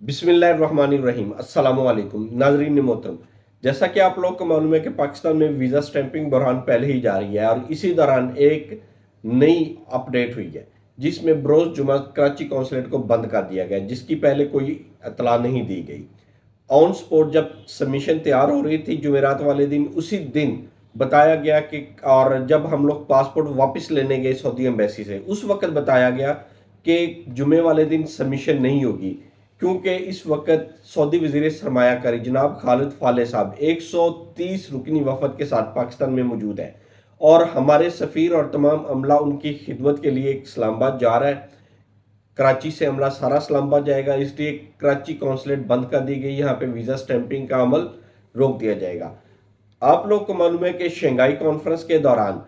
बिस्मिल्लाहिर्रहमानिर्रहीम अस्सलाम वालेकुम नाजरीन मोहतरम। जैसा कि आप लोग को मालूम है कि पाकिस्तान में वीज़ा स्टैंपिंग बहरान पहले ही जारी है और इसी दौरान एक नई अपडेट हुई है जिसमें बरोज़ जुमा कराची कौंसलेट को बंद कर दिया गया, जिसकी पहले कोई इतला नहीं दी गई। ऑन स्पॉट जब सबमिशन तैयार हो रही थी जुमेरात वाले दिन, उसी दिन बताया गया कि, और जब हम लोग पासपोर्ट वापस लेने गए सऊदी एम्बेसी से, उस वक्त बताया गया कि जुमे वाले दिन सबमिशन नहीं होगी, क्योंकि इस वक्त सऊदी वज़ीर सरमायाकारी जनाब खालिद फाले साहब 130 रुकनी वफद के साथ पाकिस्तान में मौजूद है और हमारे सफ़ीर और तमाम अमला उनकी खिदमत के लिए इस्लामाबाद जा रहा है। कराची से अमला सारा इस्लामाबाद जाएगा, इसलिए कराची कौंसलेट बंद कर दी गई। यहाँ पे वीज़ा स्टैंपिंग का अमल रोक दिया जाएगा। आप लोग को मालूम है कि शंघाई कॉन्फ्रेंस के दौरान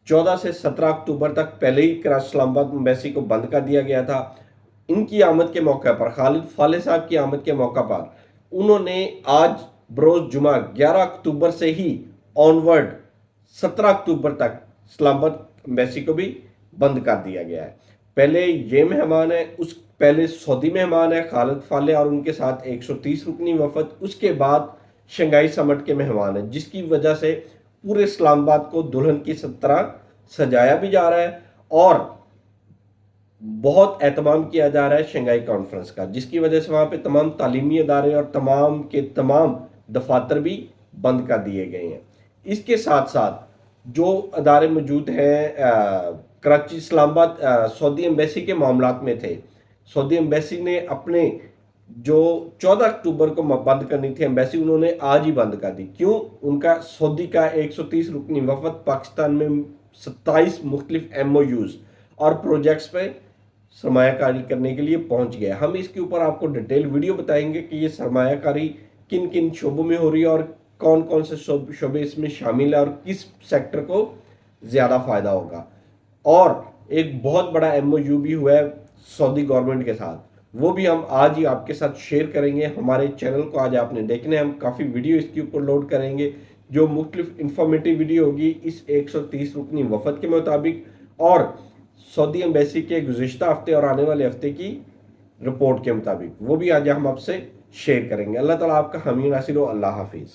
14 से 17 अक्टूबर तक पहले ही कराची इस्लामाबाद एम्बेसी को बंद कर दिया गया था। इनकी आमद के मौके पर, खालिद फाले साहब की आमद के मौका पर, उन्होंने आज बरोज़ जुमा 11 अक्टूबर से ही ऑनवर्ड 17 अक्टूबर तक इस्लामाबाद एम्बेसी को भी बंद कर दिया गया है। पहले ये मेहमान है, उस पहले सऊदी मेहमान है खालिद फाले और उनके साथ 130 रुकनी वफद, उसके बाद शंघाई समिट के मेहमान है, जिसकी वजह से पूरे इस्लामाबाद को दुल्हन की तरह सजाया भी जा रहा है और बहुत एहतमाम किया जा रहा है शंघाई कॉन्फ्रेंस का, जिसकी वजह से वहाँ पे तमाम तालीमी अदारे और तमाम के तमाम दफातर भी बंद कर दिए गए हैं। इसके साथ साथ जो अदारे मौजूद हैं कराची इस्लामाबाद सऊदी एम्बेसी के मामलात में थे, सऊदी एम्बेसी ने अपने जो 14 अक्टूबर को बंद करनी थी एम्बेसी, उन्होंने आज ही बंद कर दी। क्यों? उनका सऊदी का 130 रुकनी वफद पाकिस्तान में 27 मुख्तलिफ MOUs और प्रोजेक्ट्स पे सरमायाकारी करने के लिए पहुंच गया। हम इसके ऊपर आपको डिटेल वीडियो बताएंगे कि ये सरमायाकारी किन किन शोबों में हो रही है और कौन कौन से शोबे इसमें शामिल है और किस सेक्टर को ज़्यादा फ़ायदा होगा। और एक बहुत बड़ा MOU भी हुआ है सऊदी गवर्नमेंट के साथ, वो भी हम आज ही आपके साथ शेयर करेंगे। हमारे चैनल को आज आपने देखने, हम काफ़ी वीडियो इसके ऊपर लोड करेंगे जो मुख्तलिफ इंफॉर्मेटिव वीडियो होगी इस 130 रुकनी वफद के मुताबिक और सऊदी एम्बेसी के गुज़िश्ता हफ्ते और आने वाले हफ्ते की रिपोर्ट के मुताबिक, वो भी आज हम आपसे शेयर करेंगे। अल्लाह ताला आपका हामी नासिर हो। अल्लाह हाफिज़।